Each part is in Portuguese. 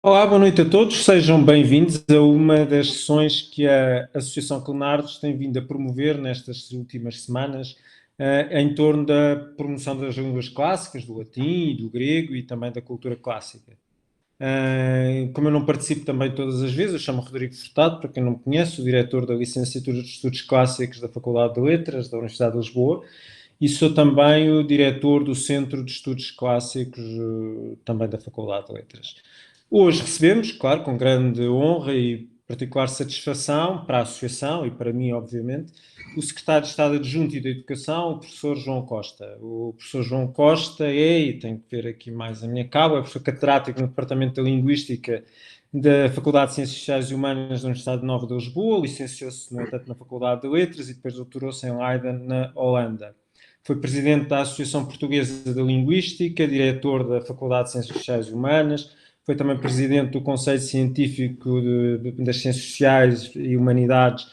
Olá, boa noite a todos, sejam bem-vindos a uma das sessões que a Associação Clenardes tem vindo a promover nestas últimas semanas, em torno da promoção das línguas clássicas, do latim e do grego e também da cultura clássica. Como eu não participo também todas as vezes, eu chamo Rodrigo Furtado, para quem não me conhece, o diretor da Licenciatura de Estudos Clássicos da Faculdade de Letras da Universidade de Lisboa, e sou também o diretor do Centro de Estudos Clássicos, também da Faculdade de Letras. Hoje recebemos, claro, com grande honra e particular satisfação para a Associação e para mim, obviamente, o Secretário de Estado Adjunto e da Educação, o professor João Costa. O professor João Costa e tenho que ver aqui mais a minha cabo, é professor catedrático no Departamento de Linguística da Faculdade de Ciências Sociais e Humanas da Universidade Nova de Lisboa, licenciou-se, no entanto, na Faculdade de Letras e depois doutorou-se em Leiden, na Holanda. Foi presidente da Associação Portuguesa de Linguística, diretor da Faculdade de Ciências Sociais e Humanas, foi também presidente do Conselho Científico das Ciências Sociais e Humanidades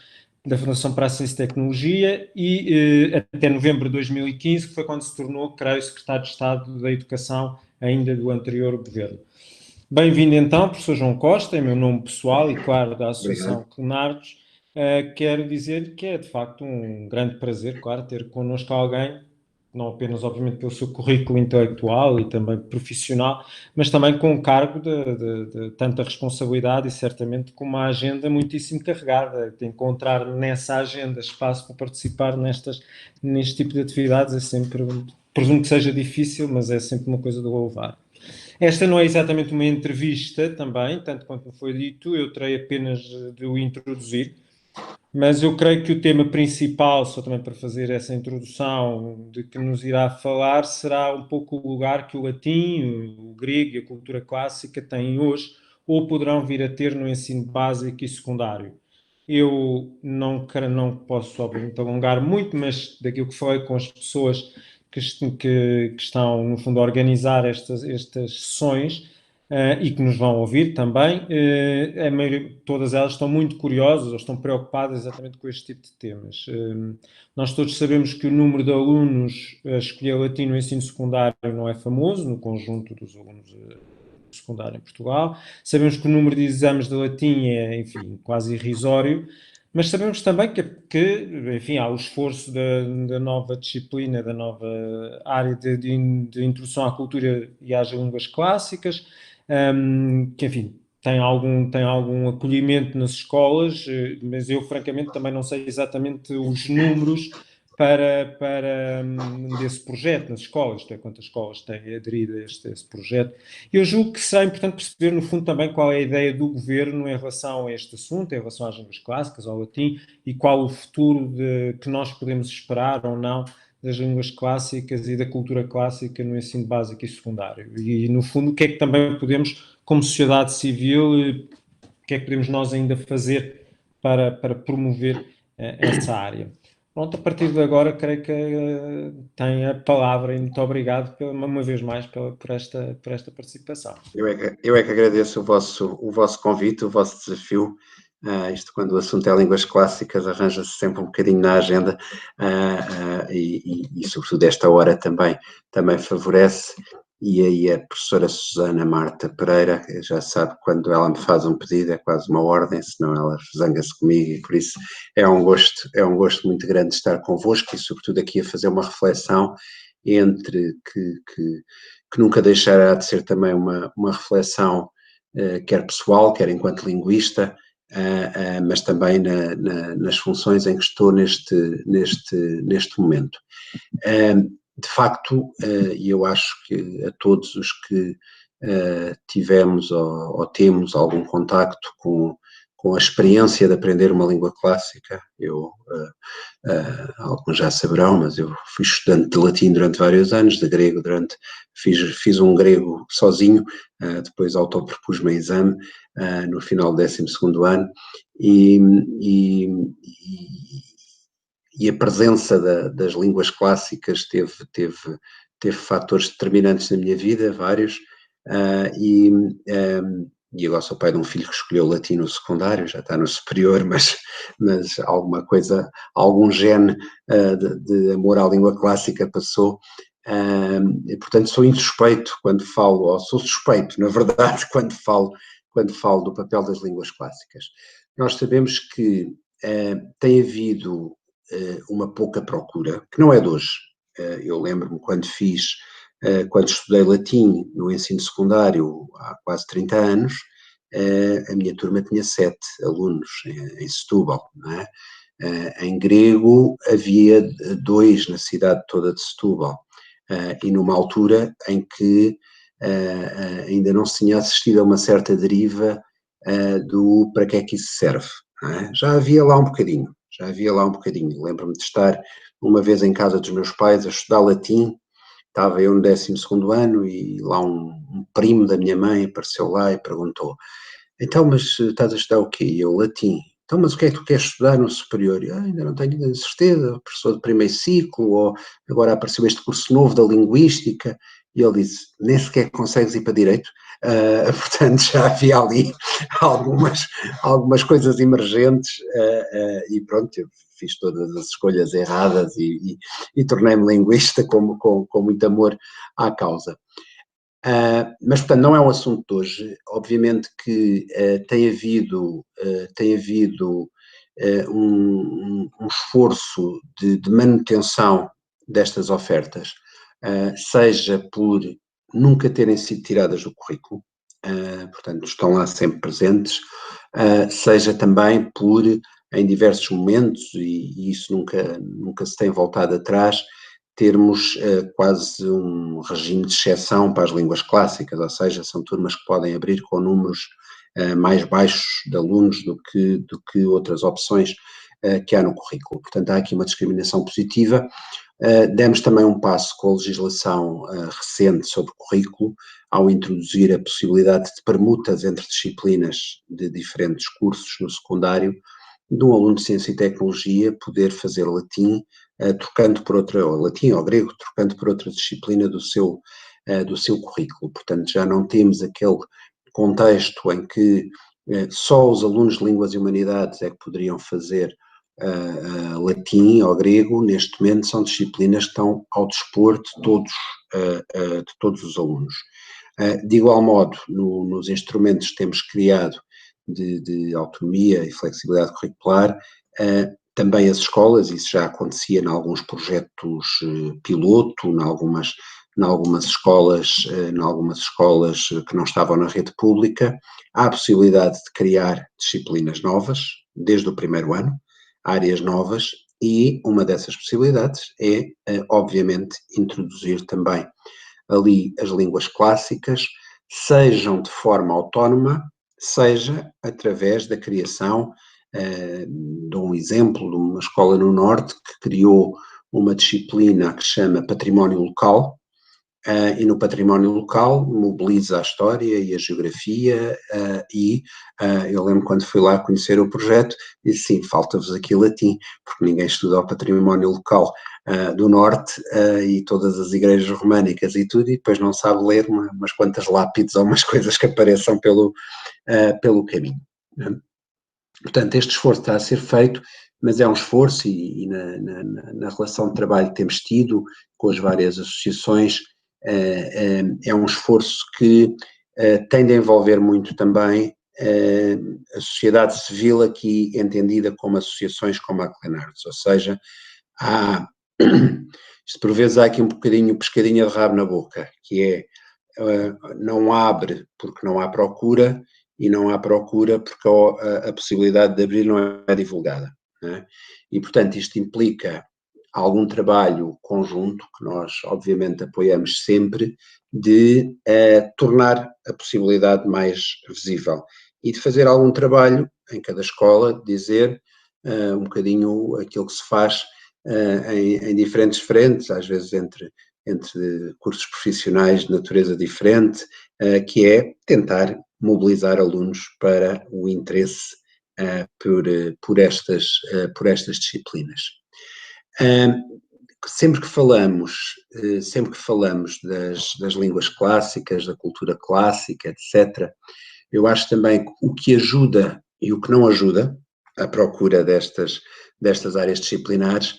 da Fundação para a Ciência e Tecnologia e até novembro de 2015, que foi quando se tornou, creio, secretário de Estado da Educação ainda do anterior governo. Bem-vindo então, professor João Costa, em meu nome pessoal e, claro, da Associação Clenardes. Quero dizer que é, de facto, um grande prazer, claro, ter connosco alguém, não apenas, obviamente, pelo seu currículo intelectual e também profissional, mas também com um cargo de tanta responsabilidade e, certamente, com uma agenda muitíssimo carregada. De encontrar nessa agenda espaço para participar neste tipo de atividades é sempre, presumo que seja difícil, mas é sempre uma coisa de louvar. Esta não é exatamente uma entrevista também, tanto quanto me foi dito, eu terei apenas de o introduzir, mas eu creio que o tema principal, só também para fazer essa introdução de que nos irá falar, será um pouco o lugar que o latim, o grego e a cultura clássica têm hoje, ou poderão vir a ter no ensino básico e secundário. Eu não posso, obviamente, alongar muito, mas daquilo que falei com as pessoas que estão, no fundo, a organizar estas sessões, e que nos vão ouvir também, todas elas estão muito curiosas ou estão preocupadas exatamente com este tipo de temas. Nós todos sabemos que o número de alunos a escolher latim no ensino secundário não é famoso, no conjunto dos alunos secundário em Portugal. Sabemos que o número de exames de latim é, enfim, quase irrisório, mas sabemos também enfim, há o esforço da nova disciplina, da nova área de introdução à cultura e às línguas clássicas, que, enfim, tem algum acolhimento nas escolas, mas eu, francamente, também não sei exatamente os números desse projeto nas escolas, isto é, quantas escolas têm aderido a esse projeto. Eu julgo que será importante perceber, no fundo, também qual é a ideia do governo em relação a este assunto, em relação às línguas clássicas, ao latim, e qual o futuro que nós podemos esperar ou não das línguas clássicas e da cultura clássica no ensino básico e secundário. E, no fundo, o que é que também podemos, como sociedade civil, o que é que podemos nós ainda fazer para promover essa área. Pronto, a partir de agora, creio que tem a palavra e muito obrigado uma vez mais por esta participação. Eu é que agradeço o vosso convite, o vosso desafio. Isto, quando o assunto é línguas clássicas, arranja-se sempre um bocadinho na agenda, e sobretudo esta hora também favorece. E aí a professora Susana Marta Pereira, já sabe, quando ela me faz um pedido é quase uma ordem, senão ela zanga-se comigo, e por isso é um gosto muito grande estar convosco e sobretudo aqui a fazer uma reflexão entre que nunca deixará de ser também uma reflexão, quer pessoal, quer enquanto linguista, mas também nas funções em que estou neste momento. De facto, e eu acho que a todos os que tivemos ou temos algum contacto com a experiência de aprender uma língua clássica, alguns já saberão, mas eu fui estudante de latim durante vários anos, de grego fiz um grego sozinho, depois autopropus-me a exame no final do 12º ano, e a presença das línguas clássicas teve fatores determinantes na minha vida, vários, e agora sou pai de um filho que escolheu latim no secundário, já está no superior, mas alguma coisa, algum gene de amor à língua clássica passou. E, portanto, sou insuspeito quando falo, ou sou suspeito, na verdade, quando falo quando falo do papel das línguas clássicas. Nós sabemos que tem havido uma pouca procura, que não é de hoje. Eu lembro-me quando estudei latim no ensino secundário há quase 30 anos, a minha turma tinha 7 alunos em Setúbal, não é? Em grego havia 2 na cidade toda de Setúbal, e numa altura em que ainda não se tinha assistido a uma certa deriva do para que é que isso serve, não é? Já havia lá um bocadinho. Lembro-me de estar uma vez em casa dos meus pais a estudar latim. Estava eu no 12º ano e lá um primo da minha mãe apareceu lá e perguntou: então, mas estás a estudar o quê? E eu, latim. Então, mas o que é que tu queres estudar no superior? Eu, ainda não tenho certeza, professor de primeiro ciclo, ou agora apareceu este curso novo da linguística. E ele disse, nem sequer consegues ir para direito? Portanto, já havia ali algumas coisas emergentes, e pronto, eu fiz todas as escolhas erradas e tornei-me linguista com muito amor à causa. Mas, portanto, não é um assunto de hoje. Obviamente que tem havido um esforço de manutenção destas ofertas, seja por nunca terem sido tiradas do currículo, portanto, estão lá sempre presentes, seja também por, em diversos momentos, e isso nunca se tem voltado atrás, termos quase um regime de exceção para as línguas clássicas, ou seja, são turmas que podem abrir com números mais baixos de alunos do que outras opções que há no currículo. Portanto, há aqui uma discriminação positiva. Demos também um passo com a legislação recente sobre o currículo, ao introduzir a possibilidade de permutas entre disciplinas de diferentes cursos no secundário, de um aluno de Ciência e Tecnologia poder fazer latim, trocando por outra, ou latim ou grego, trocando por outra disciplina do seu currículo. Portanto, já não temos aquele contexto em que só os alunos de Línguas e Humanidades é que poderiam fazer latim ou grego. Neste momento são disciplinas que estão ao dispor de todos os alunos. De igual modo, nos instrumentos que temos criado de autonomia e flexibilidade curricular, também as escolas, isso já acontecia em alguns projetos piloto, em algumas escolas que não estavam na rede pública, há a possibilidade de criar disciplinas novas, desde o primeiro ano, áreas novas, e uma dessas possibilidades é, obviamente, introduzir também ali as línguas clássicas, sejam de forma autónoma, seja através da criação, dou um exemplo de uma escola no Norte que criou uma disciplina que se chama Património Local, e no património local mobiliza a história e a geografia, eu lembro quando fui lá conhecer o projeto, disse sim, falta-vos aqui latim, porque ninguém estuda o património local do Norte, e todas as igrejas românicas e tudo, e depois não sabe ler umas quantas lápides ou umas coisas que apareçam pelo caminho. Portanto, este esforço está a ser feito, mas é um esforço, e na relação de trabalho que temos tido com as várias associações, é um esforço que tem de envolver muito também a sociedade civil, aqui entendida como associações como a Clean Arts, ou seja, isto por vezes há aqui um bocadinho pescadinha de rabo na boca, que é, não abre porque não há procura, e não há procura porque a possibilidade de abrir não é divulgada, não é? E, portanto, isto implica algum trabalho conjunto, que nós obviamente apoiamos sempre, de tornar a possibilidade mais visível e de fazer algum trabalho em cada escola, de dizer um bocadinho aquilo que se faz em diferentes frentes, às vezes entre cursos profissionais de natureza diferente, que é tentar mobilizar alunos para o interesse por estas disciplinas. Sempre que falamos das línguas clássicas, da cultura clássica, etc., eu acho também que o que ajuda e o que não ajuda à procura destas áreas disciplinares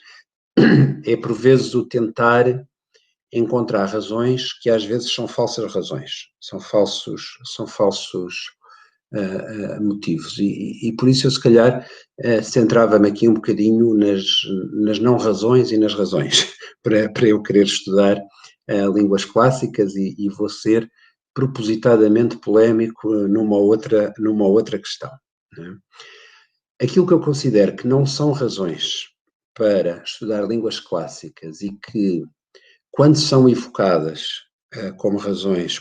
é, por vezes, o tentar encontrar razões que às vezes são falsas razões, são falsos motivos. E por isso eu, se calhar, centrava-me aqui um bocadinho nas não razões e nas razões, para eu querer estudar línguas clássicas, e vou ser propositadamente polémico numa outra questão, né? Aquilo que eu considero que não são razões para estudar línguas clássicas e que, quando são evocadas como razões,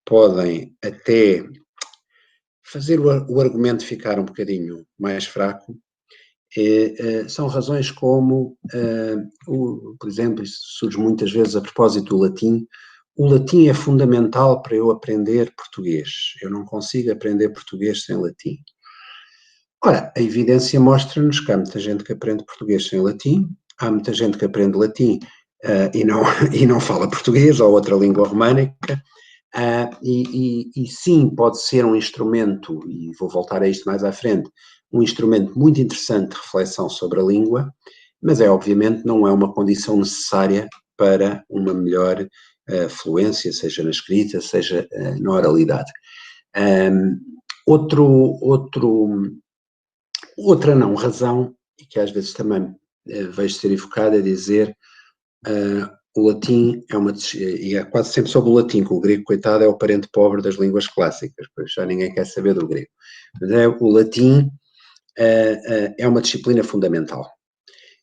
podem até fazer o argumento ficar um bocadinho mais fraco, são razões como, por exemplo, isso surge muitas vezes a propósito do latim: o latim é fundamental para eu aprender português, eu não consigo aprender português sem latim. Ora, a evidência mostra-nos que há muita gente que aprende português sem latim, há muita gente que aprende latim e não fala português ou outra língua românica, e sim, pode ser um instrumento, e vou voltar a isto mais à frente, um instrumento muito interessante de reflexão sobre a língua, mas obviamente não é uma condição necessária para uma melhor fluência, seja na escrita, seja na oralidade. Outra não razão, e que às vezes também vejo ser evocada, é dizer o latim e é quase sempre sobre o latim, que o grego, coitado, é o parente pobre das línguas clássicas, pois já ninguém quer saber do grego. Mas o latim é uma disciplina fundamental.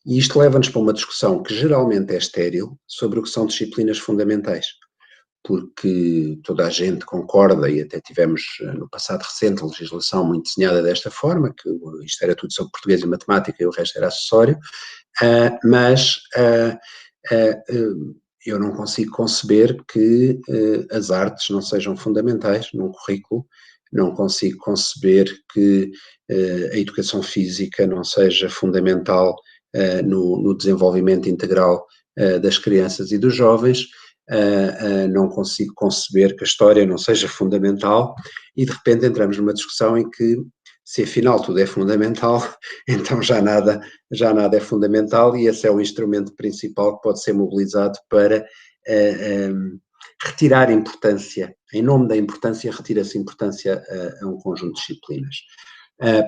E isto leva-nos para uma discussão que geralmente é estéril sobre o que são disciplinas fundamentais, porque toda a gente concorda, e até tivemos no passado recente legislação muito desenhada desta forma, que isto era tudo sobre português e matemática e o resto era acessório, mas eu não consigo conceber que as artes não sejam fundamentais num currículo, não consigo conceber que a educação física não seja fundamental no desenvolvimento integral das crianças e dos jovens, não consigo conceber que a história não seja fundamental, e de repente entramos numa discussão em que, se afinal tudo é fundamental, então já nada é fundamental, e esse é o instrumento principal que pode ser mobilizado para retirar importância. Em nome da importância, retira-se importância a um conjunto de disciplinas.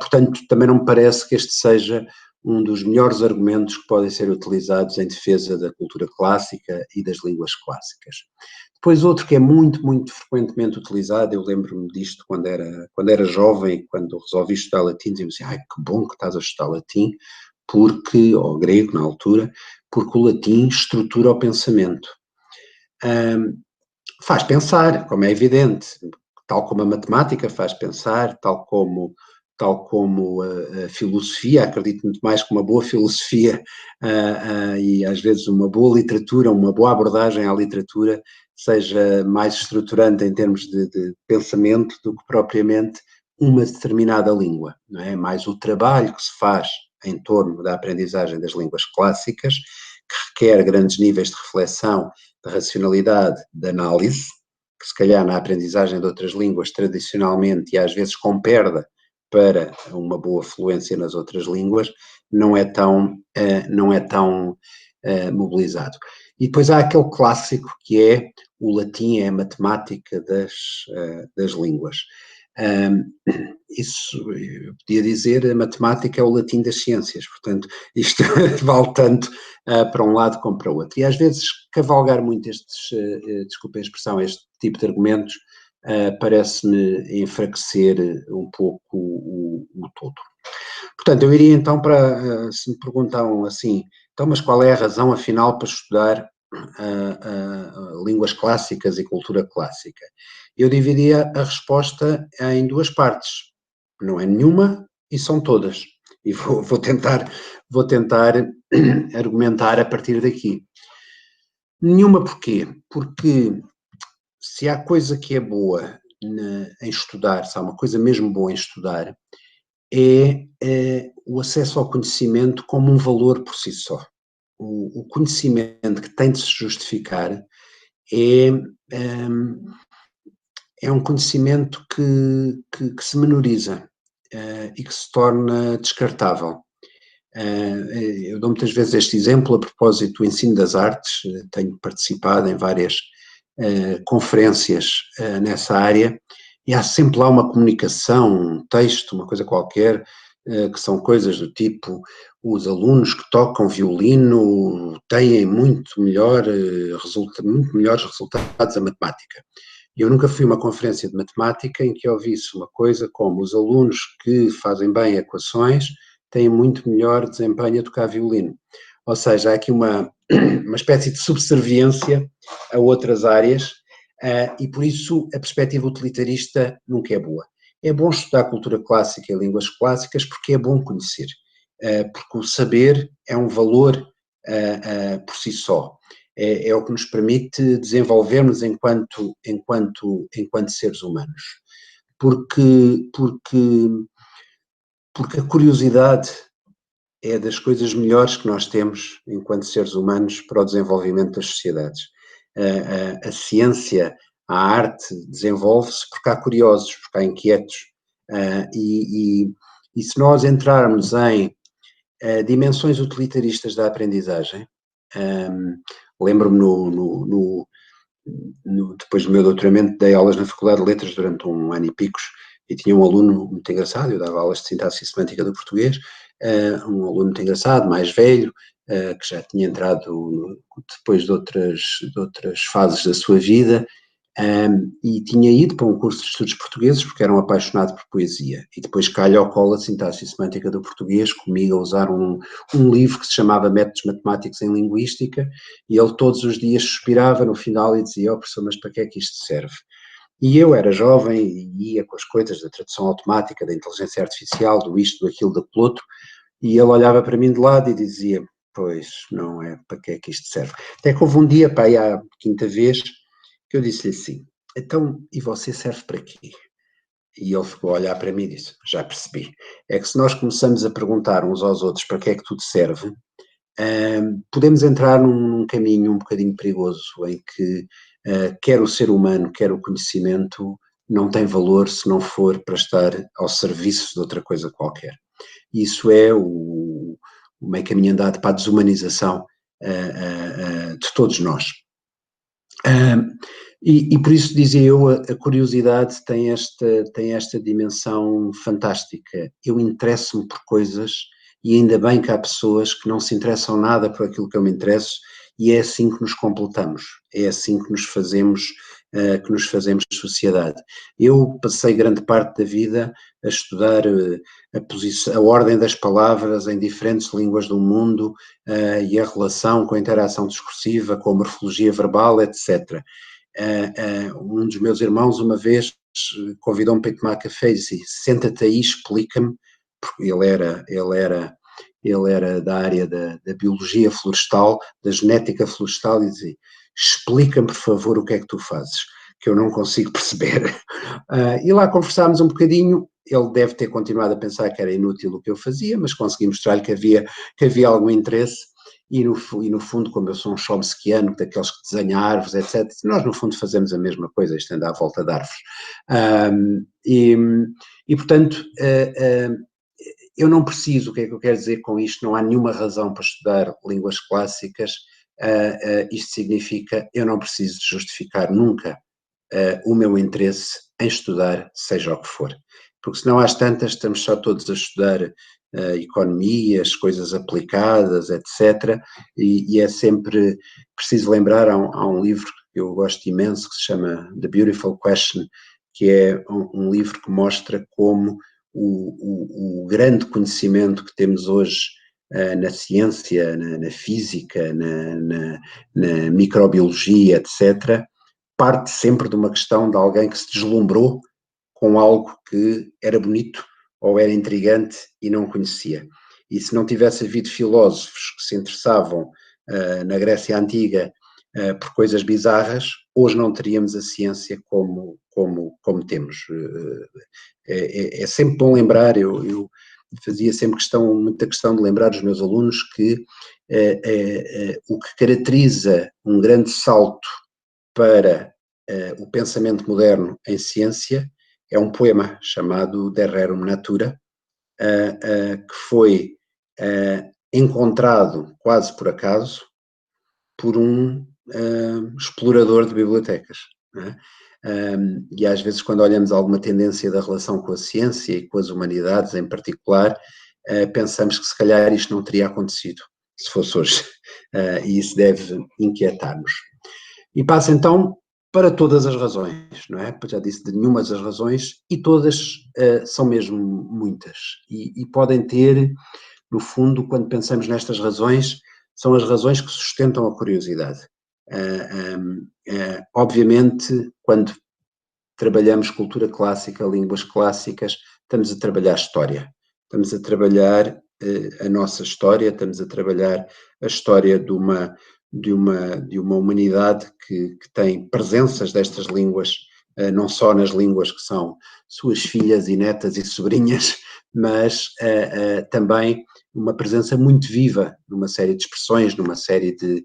Portanto, também não me parece que este seja um dos melhores argumentos que podem ser utilizados em defesa da cultura clássica e das línguas clássicas. Depois outro que é muito, muito frequentemente utilizado, eu lembro-me disto quando era jovem, quando resolvi estudar latim, dizia-me assim: ai, que bom que estás a estudar latim, ou grego na altura, porque o latim estrutura o pensamento. Faz pensar, como é evidente, tal como a matemática faz pensar, tal como a filosofia. Acredito muito mais que uma boa filosofia e às vezes uma boa literatura, uma boa abordagem à literatura seja mais estruturante em termos de pensamento do que propriamente uma determinada língua, não é? Mais o trabalho que se faz em torno da aprendizagem das línguas clássicas, que requer grandes níveis de reflexão, de racionalidade, de análise, que se calhar na aprendizagem de outras línguas tradicionalmente, e às vezes com perda para uma boa fluência nas outras línguas, não é tão mobilizado. E depois há aquele clássico que é: o latim é a matemática das línguas. Isso, eu podia dizer, a matemática é o latim das ciências, portanto, isto vale tanto para um lado como para o outro. E às vezes cavalgar muito desculpem a expressão, este tipo de argumentos, parece-me enfraquecer um pouco o todo. Portanto, eu iria então para, se me perguntam assim, então, mas qual é a razão afinal para estudar línguas clássicas e cultura clássica? Eu dividia a resposta em duas partes. Não é nenhuma e são todas. E vou tentar argumentar a partir daqui. Nenhuma porquê? Porque se há coisa que é boa em estudar, se há uma coisa mesmo boa em estudar, é o acesso ao conhecimento como um valor por si só. O conhecimento que tem de se justificar é um conhecimento que se menoriza e que se torna descartável. Eu dou muitas vezes este exemplo a propósito do ensino das artes. Tenho participado em várias conferências nessa área, e há sempre lá uma comunicação, um texto, uma coisa qualquer, que são coisas do tipo: os alunos que tocam violino têm muito melhores resultados a matemática. Eu nunca fui a uma conferência de matemática em que ouvisse uma coisa como: os alunos que fazem bem equações têm muito melhor desempenho a tocar violino. Ou seja, há aqui uma espécie de subserviência a outras áreas, e por isso a perspectiva utilitarista nunca é boa. É bom estudar cultura clássica e línguas clássicas porque é bom conhecer, porque o saber é um valor por si só. É o que nos permite desenvolvermos enquanto seres humanos. Porque a curiosidade é das coisas melhores que nós temos enquanto seres humanos para o desenvolvimento das sociedades. A ciência, a arte desenvolve-se porque há curiosos, porque há inquietos, e se nós entrarmos em dimensões utilitaristas da aprendizagem, lembro-me depois do meu doutoramento, dei aulas na Faculdade de Letras durante 1 ano e picos, e tinha um aluno muito engraçado, eu dava aulas de sintaxe e semântica do português, um aluno muito engraçado, mais velho, que já tinha entrado depois de outras fases da sua vida, e tinha ido para um curso de estudos portugueses porque era um apaixonado por poesia, e depois calha ao colo a sintaxe e semântica do português, comigo a usar um livro que se chamava Métodos Matemáticos em Linguística, e ele todos os dias suspirava no final e dizia: "Oh, professor, mas para que é que isto serve?" E eu era jovem e ia com as coisas da tradução automática, da inteligência artificial, do isto, do aquilo, daquilo outro, e ele olhava para mim de lado e dizia: "Pois, não é para que é que isto serve?" Até que houve um dia, pá, aí à quinta vez, que eu disse-lhe assim: "Então, e você serve para quê?" E ele ficou a olhar para mim e disse: "Já percebi. É que se nós começamos a perguntar uns aos outros para que é que tudo serve, podemos entrar num caminho um bocadinho perigoso, em que quer o ser humano, quer o conhecimento, não tem valor se não for para estar ao serviço de outra coisa qualquer." Isso é o meio caminho andado para a desumanização de todos nós. E por isso dizia eu, a curiosidade tem esta dimensão fantástica. Eu interesso-me por coisas, e ainda bem que há pessoas que não se interessam nada por aquilo que eu me interesso, e é assim que nos completamos, é assim que nos fazemos sociedade. Eu passei grande parte da vida a estudar a ordem das palavras em diferentes línguas do mundo, e a relação com a interação discursiva, com a morfologia verbal, etc. Um dos meus irmãos uma vez convidou-me para ir tomar café e disse: "Senta-te aí, explica-me", porque ele era da área da biologia florestal, da genética florestal, e dizia: "Explica-me, por favor, o que é que tu fazes, que eu não consigo perceber." E lá conversámos um bocadinho. Ele deve ter continuado a pensar que era inútil o que eu fazia, mas consegui mostrar-lhe que havia algum interesse. E no fundo, como eu sou um chomskyano, daqueles que desenha árvores, etc., nós no fundo fazemos a mesma coisa, isto anda à volta de árvores. Portanto, eu não preciso, o que é que eu quero dizer com isto? Não há nenhuma razão para estudar línguas clássicas. Isto significa: eu não preciso de justificar nunca o meu interesse em estudar, seja o que for. Porque senão às tantas estamos só todos a estudar economias, coisas aplicadas, etc. E é sempre preciso lembrar, há um livro que eu gosto imenso que se chama The Beautiful Question, que é um livro que mostra como o grande conhecimento que temos hoje na ciência, na física, na microbiologia, etc., parte sempre de uma questão de alguém que se deslumbrou com algo que era bonito ou era intrigante e não conhecia. E se não tivesse havido filósofos que se interessavam na Grécia Antiga por coisas bizarras, hoje não teríamos a ciência como temos. É sempre bom lembrar, eu fazia sempre muita questão de lembrar os meus alunos que o que caracteriza um grande salto para o pensamento moderno em ciência é um poema chamado De Rerum Natura, que foi encontrado quase por acaso por um explorador de bibliotecas. Não é? e às vezes quando olhamos alguma tendência da relação com a ciência e com as humanidades em particular, pensamos que se calhar isto não teria acontecido se fosse hoje, e isso deve inquietar-nos. E passa então para todas as razões, não é? Já disse de nenhuma das razões, e todas são mesmo muitas, e podem ter, no fundo, quando pensamos nestas razões, são as razões que sustentam a curiosidade. Obviamente, quando trabalhamos cultura clássica, línguas clássicas, estamos a trabalhar história, estamos a trabalhar a nossa história, estamos a trabalhar a história de uma humanidade que tem presenças destas línguas, não só nas línguas que são suas filhas e netas e sobrinhas, mas também uma presença muito viva numa série de expressões, numa série de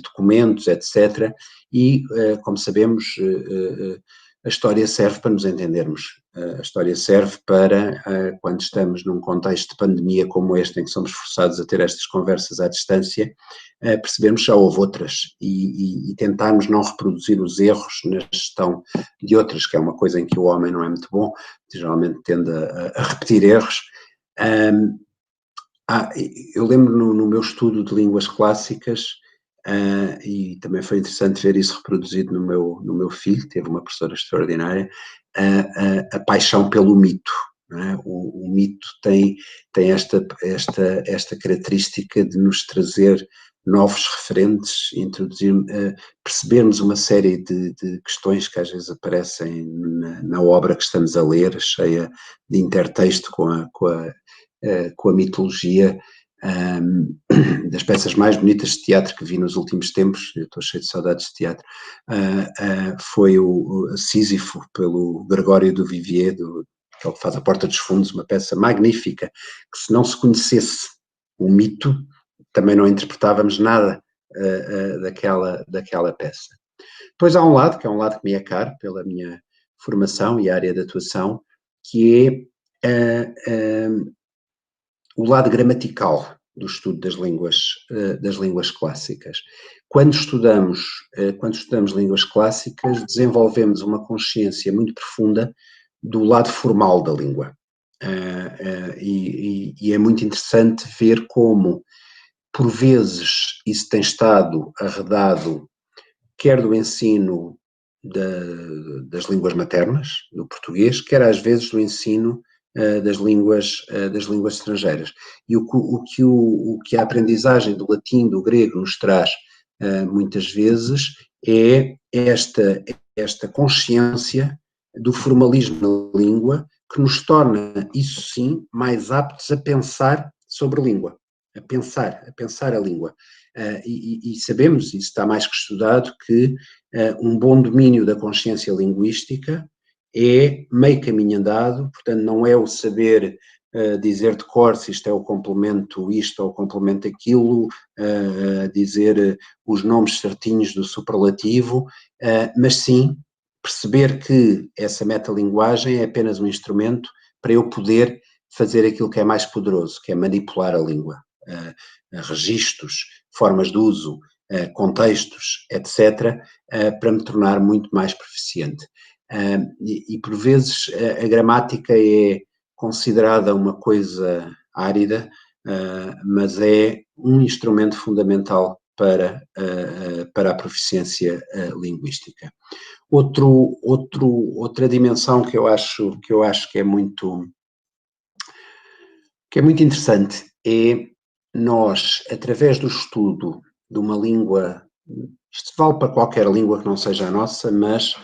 documentos, etc. E, como sabemos, a história serve para nos entendermos. A história serve para, quando estamos num contexto de pandemia como este, em que somos forçados a ter estas conversas à distância, percebermos que já houve outras e tentarmos não reproduzir os erros na gestão de outras, que é uma coisa em que o homem não é muito bom, geralmente tende a repetir erros. Eu lembro no meu estudo de línguas clássicas, e também foi interessante ver isso reproduzido no meu filho, teve uma professora extraordinária, a paixão pelo mito. Não é? O mito tem esta característica de nos trazer novos referentes, introduzir, percebermos uma série de questões que às vezes aparecem na obra que estamos a ler, cheia de intertexto com a mitologia. Das peças mais bonitas de teatro que vi nos últimos tempos, eu estou cheio de saudades de teatro, foi o Sísifo, pelo Gregório do Vivier, que faz A Porta dos Fundos, uma peça magnífica, que se não se conhecesse o mito, também não interpretávamos nada daquela peça. Depois há um lado, que é um lado que me é caro, pela minha formação e área de atuação, que é o lado gramatical do estudo das línguas clássicas. Quando estudamos línguas clássicas, desenvolvemos uma consciência muito profunda do lado formal da língua. E é muito interessante ver como, por vezes, isso tem estado arredado, quer do ensino das línguas maternas, do português, quer às vezes do ensino das línguas estrangeiras. E o que a aprendizagem do latim, do grego, nos traz muitas vezes é esta consciência do formalismo na língua, que nos torna, isso sim, mais aptos a pensar sobre a língua, a pensar a língua. E sabemos, isso está mais que estudado, que um bom domínio da consciência linguística é meio caminho andado, portanto não é o saber dizer de cor se isto é o complemento isto ou o complemento aquilo, dizer os nomes certinhos do superlativo, mas sim perceber que essa metalinguagem é apenas um instrumento para eu poder fazer aquilo que é mais poderoso, que é manipular a língua. Registros, formas de uso, contextos, etc., para me tornar muito mais proficiente. E por vezes a gramática é considerada uma coisa árida, mas é um instrumento fundamental para a proficiência linguística. Outra dimensão que eu acho que é muito interessante é nós, através do estudo de uma língua, isto vale para qualquer língua que não seja a nossa, mas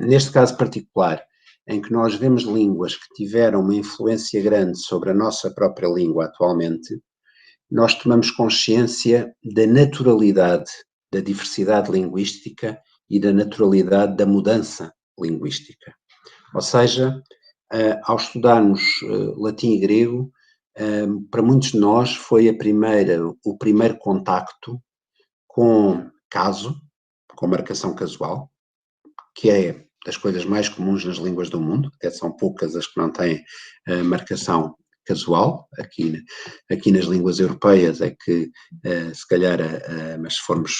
neste caso particular, em que nós vemos línguas que tiveram uma influência grande sobre a nossa própria língua atualmente, nós tomamos consciência da naturalidade da diversidade linguística e da naturalidade da mudança linguística. Ou seja, ao estudarmos latim e grego, para muitos de nós foi o primeiro contacto com caso, com marcação casual, que é das coisas mais comuns nas línguas do mundo, até são poucas as que não têm marcação casual, aqui nas línguas europeias é que se calhar, mas se formos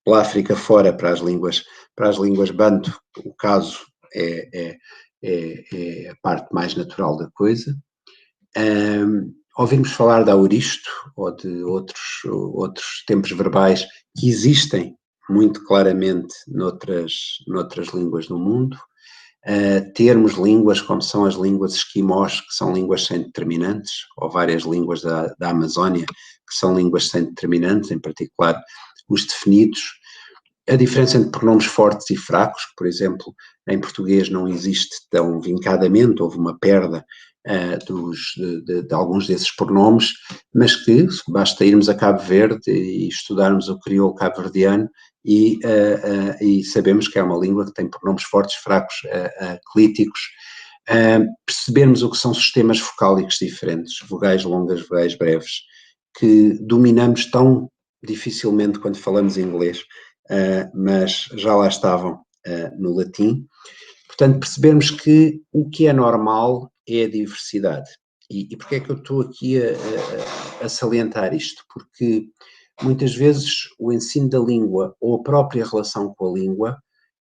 pela África fora para as línguas banto, o caso é a parte mais natural da coisa. Ouvimos falar de auristo ou de outros tempos verbais que existem muito claramente noutras línguas do mundo. Termos línguas como são as línguas esquimós, que são línguas sem determinantes, ou várias línguas da Amazónia, que são línguas sem determinantes, em particular os definidos. A diferença entre pronomes fortes e fracos, por exemplo, em português não existe tão vincadamente, houve uma perda de alguns desses pronomes, mas que basta irmos a Cabo Verde e estudarmos o crioulo cabo-verdiano e sabemos que é uma língua que tem pronomes fortes, fracos, clíticos, percebermos o que são sistemas vocálicos diferentes, vogais longas, vogais breves, que dominamos tão dificilmente quando falamos inglês, mas já lá estavam no latim. Portanto, percebermos que o que é normal é a diversidade. E porquê é que eu estou aqui a salientar isto? Porque muitas vezes o ensino da língua ou a própria relação com a língua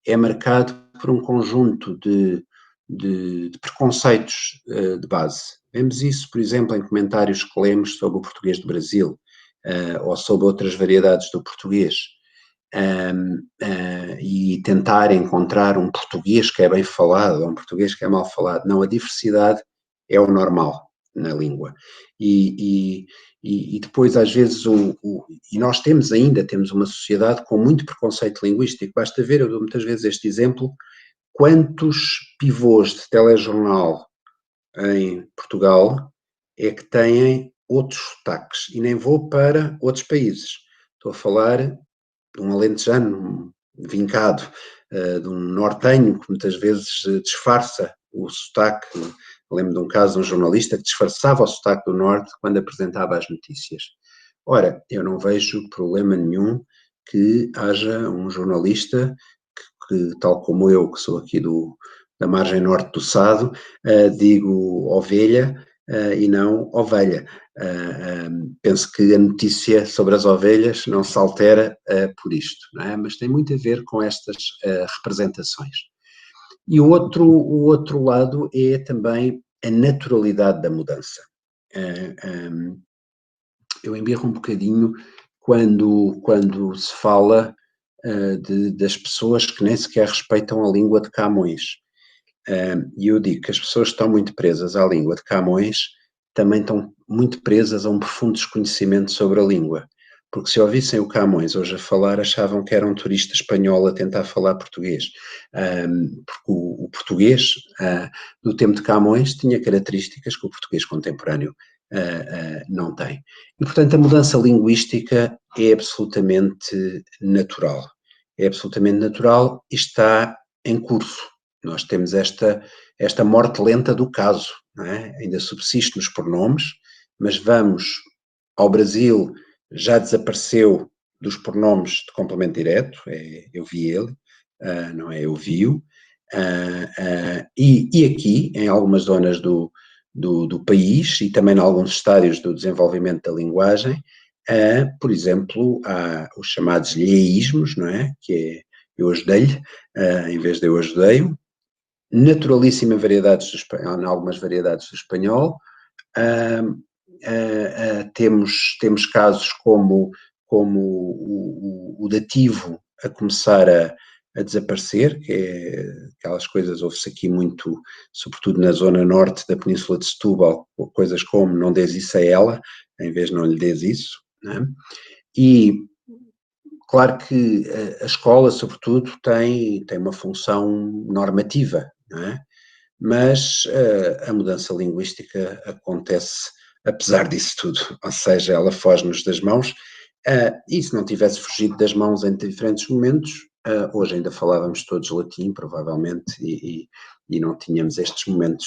é marcado por um conjunto de preconceitos de base. Vemos isso, por exemplo, em comentários que lemos sobre o português do Brasil ou sobre outras variedades do português. E tentar encontrar um português que é bem falado ou um português que é mal falado. Não, a diversidade é o normal na língua. E depois, às vezes, e nós temos uma sociedade com muito preconceito linguístico. Basta ver, eu dou muitas vezes este exemplo, quantos pivôs de telejornal em Portugal é que têm outros sotaques. E nem vou para outros países. Estou a falar de um alentejano vincado, de um nortenho que muitas vezes disfarça o sotaque. Lembro de um caso de um jornalista que disfarçava o sotaque do norte quando apresentava as notícias. Ora, eu não vejo problema nenhum que haja um jornalista que tal como eu, que sou aqui da margem norte do Sado, digo ovelha e não ovelha. Penso que a notícia sobre as ovelhas não se altera por isto, não é? Mas tem muito a ver com estas representações. E o outro lado é também a naturalidade da mudança. Eu embirro um bocadinho quando se fala das pessoas que nem sequer respeitam a língua de Camões. E eu digo que as pessoas que estão muito presas à língua de Camões também estão muito presas a um profundo desconhecimento sobre a língua, porque se ouvissem o Camões hoje a falar, achavam que era um turista espanhol a tentar falar português, porque o português do tempo de Camões tinha características que o português contemporâneo não tem. E, portanto, a mudança linguística é absolutamente natural. É absolutamente natural e está em curso. Nós temos esta morte lenta do caso, não é? Ainda subsiste nos pronomes, mas vamos ao Brasil, já desapareceu dos pronomes de complemento direto, eu vi ele, não é eu vi-o, e aqui, em algumas zonas do país e também em alguns estádios do desenvolvimento da linguagem, por exemplo, há os chamados lheísmos, não é? Que é eu ajudei-lhe, em vez de eu ajudei-o, naturalíssima variedades em algumas variedades do espanhol. Temos casos como o dativo a começar a desaparecer, que é aquelas coisas, ouve-se aqui muito, sobretudo na zona norte da Península de Setúbal, coisas como não dês isso a ela, em vez de não lhe dês isso, não é? E claro que a escola, sobretudo, tem uma função normativa, não é? Mas a mudança linguística acontece apesar disso tudo, ou seja, ela foge-nos das mãos, e se não tivesse fugido das mãos em diferentes momentos, hoje ainda falávamos todos latim, provavelmente, e não tínhamos estes momentos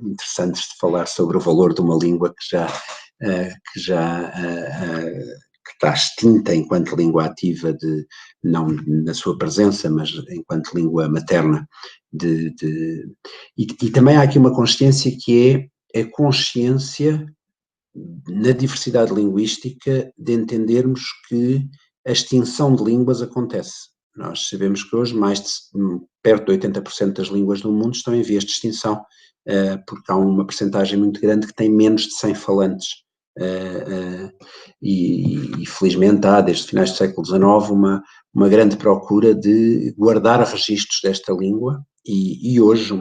interessantes de falar sobre o valor de uma língua que está extinta enquanto língua ativa, não na sua presença, mas enquanto língua materna. E também há aqui uma consciência que é a consciência na diversidade linguística de entendermos que a extinção de línguas acontece. Nós sabemos que hoje perto de 80% das línguas do mundo estão em vias de extinção, porque há uma percentagem muito grande que tem menos de 100 falantes. E felizmente há, desde finais do século XIX, uma grande procura de guardar registros desta língua e hoje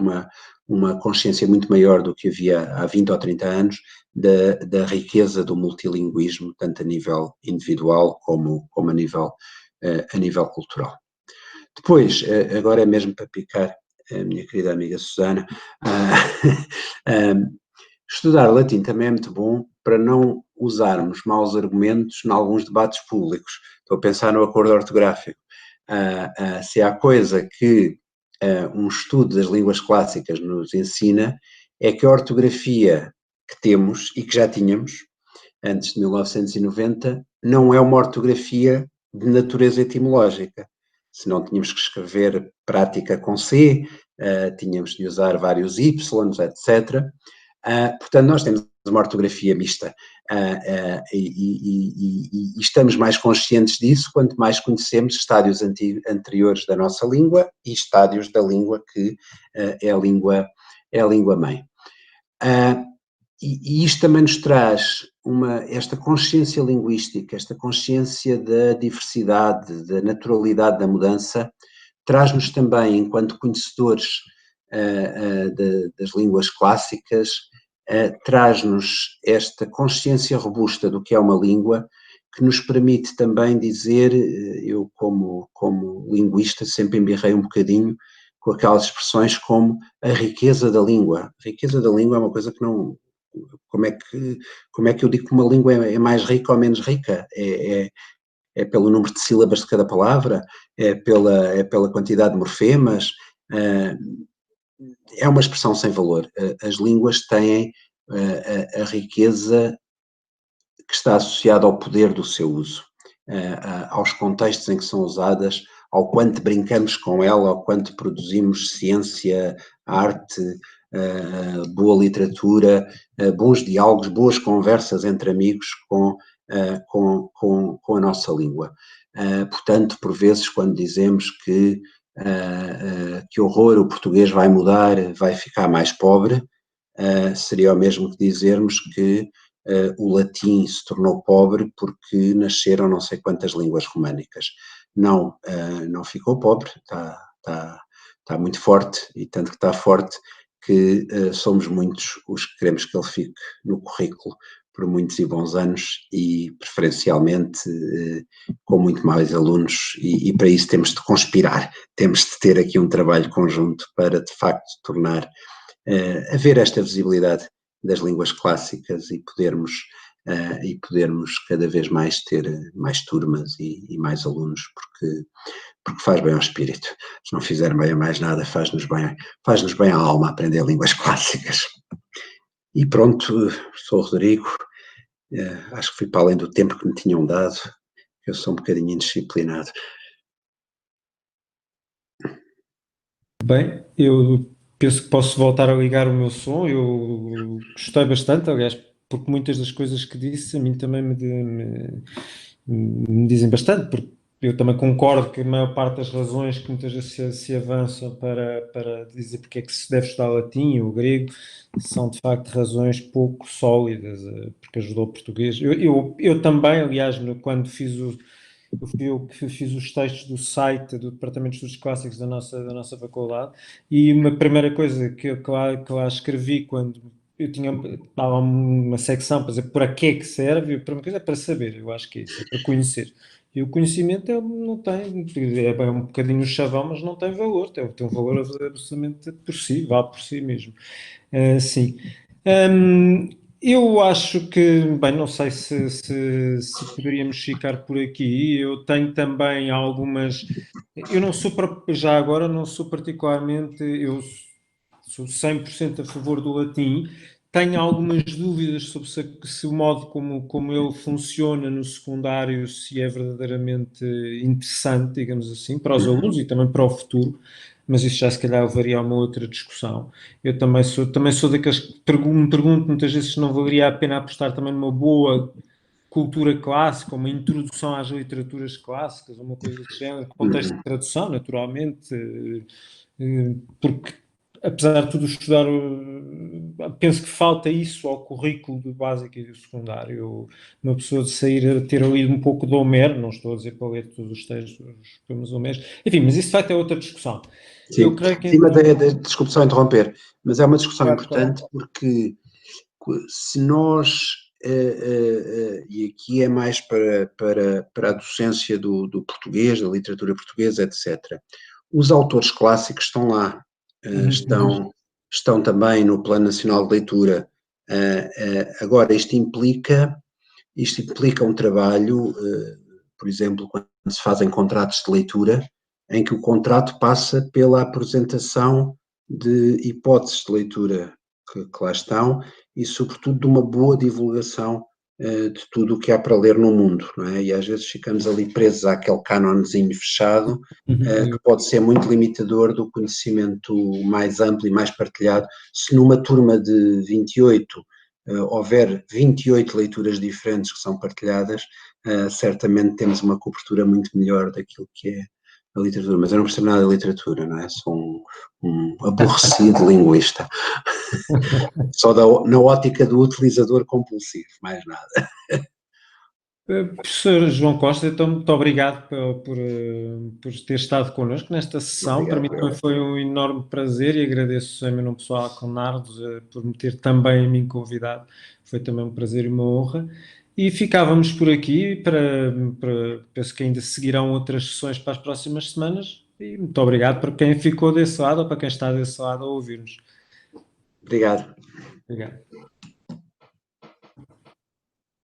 uma consciência muito maior do que havia há 20 ou 30 anos da riqueza do multilinguismo, tanto a nível individual como a nível cultural. Depois, agora é mesmo para picar a minha querida amiga Susana, estudar latim também é muito bom para não usarmos maus argumentos em alguns debates públicos. Estou a pensar no acordo ortográfico. Se há coisa que um estudo das línguas clássicas nos ensina, é que a ortografia que temos e que já tínhamos antes de 1990 não é uma ortografia de natureza etimológica. Se não tínhamos que escrever prática com C, tínhamos de usar vários Ys, etc. Portanto, nós temos uma ortografia mista e estamos mais conscientes disso quanto mais conhecemos estádios anteriores da nossa língua e estádios da língua que é a língua mãe. E isto também nos traz esta consciência linguística, esta consciência da diversidade, da naturalidade da mudança, traz-nos também, enquanto conhecedores das línguas clássicas, traz-nos esta consciência robusta do que é uma língua, que nos permite também dizer, eu como linguista sempre embirrei um bocadinho com aquelas expressões como a riqueza da língua. A riqueza da língua é uma coisa que não... Como é que eu digo que uma língua é mais rica ou menos rica? É pelo número de sílabas de cada palavra? É pela quantidade de morfemas? É uma expressão sem valor. As línguas têm a riqueza que está associada ao poder do seu uso, aos contextos em que são usadas, ao quanto brincamos com ela, ao quanto produzimos ciência, arte, boa literatura, bons diálogos, boas conversas entre amigos com a nossa língua. Portanto, por vezes, quando dizemos que horror, o português vai mudar, vai ficar mais pobre, seria o mesmo que dizermos que o latim se tornou pobre porque nasceram não sei quantas línguas românicas. Não ficou pobre, está muito forte, e tanto que está forte que somos muitos os que queremos que ele fique no currículo por muitos e bons anos e preferencialmente com muito mais alunos, e para isso temos de conspirar, temos de ter aqui um trabalho conjunto para de facto tornar haver esta visibilidade das línguas clássicas e podermos cada vez mais ter mais turmas e mais alunos, porque faz bem ao espírito. Se não fizer bem a mais nada, faz-nos bem à alma aprender línguas clássicas. E pronto, sou o Rodrigo, acho que fui para além do tempo que me tinham dado, eu sou um bocadinho indisciplinado. Bem, eu penso que posso voltar a ligar o meu som. Eu gostei bastante, aliás, porque muitas das coisas que disse a mim também me dizem bastante, porque eu também concordo que a maior parte das razões que muitas vezes se avançam para dizer porque é que se deve estudar latim ou grego são de facto razões pouco sólidas, porque ajudou o português. Eu também, aliás, quando eu fiz os textos do site do Departamento de Estudos Clássicos da nossa faculdade, e uma primeira coisa que lá escrevi quando eu tinha uma secção para dizer para que é que serve, a primeira coisa é para saber, eu acho que é isso, é para conhecer. E o conhecimento não tem, é um bocadinho chavão, mas não tem valor, tem um valor absolutamente por si, vale por si mesmo. Sim. Eu acho que, bem, não sei se poderíamos ficar por aqui. Eu tenho também algumas. Eu não sou, já agora, não sou particularmente. Eu sou 100% a favor do latim. Tenho algumas dúvidas sobre se o modo como ele funciona no secundário, se é verdadeiramente interessante, digamos assim, para os alunos e também para o futuro, mas isso já se calhar levaria a uma outra discussão. Eu também sou daqueles que me pergunto muitas vezes se não valeria a pena apostar também numa boa cultura clássica, uma introdução às literaturas clássicas, uma coisa desse género, contexto de tradução, naturalmente, porque, apesar de tudo, estudar, penso que falta isso ao currículo do básico e do secundário. Uma pessoa de sair a ter lido um pouco de Homero, não estou a dizer para ler todos os textos dos poemas Homero, enfim, mas isso de facto é outra discussão. Eu Sim, creio que... sim, mas desculpe só interromper, mas é uma discussão importante porque se nós, e aqui é mais para a docência do português, da literatura portuguesa, etc. Os autores clássicos estão lá, estão também no Plano Nacional de Leitura. Agora, isto implica um trabalho, por exemplo, quando se fazem contratos de leitura, em que o contrato passa pela apresentação de hipóteses de leitura que lá estão e, sobretudo, de uma boa divulgação de tudo o que há para ler no mundo, não é? E às vezes ficamos ali presos àquele canonezinho fechado, que pode ser muito limitador do conhecimento mais amplo e mais partilhado. Se numa turma de 28 houver 28 leituras diferentes que são partilhadas, certamente temos uma cobertura muito melhor daquilo que é a literatura. Mas eu não percebo nada da literatura, não é? Sou um aborrecido linguista. Só na ótica do utilizador compulsivo, mais nada. Professor João Costa, então muito obrigado por ter estado connosco nesta sessão. Obrigado, Para mim também foi um enorme prazer e agradeço em meu nome pessoal a Leonardo por me ter também a mim convidado. Foi também um prazer e uma honra. E ficávamos por aqui penso que ainda seguirão outras sessões para as próximas semanas. E muito obrigado para quem ficou desse lado ou para quem está desse lado a ouvir-nos. Obrigado. Obrigado.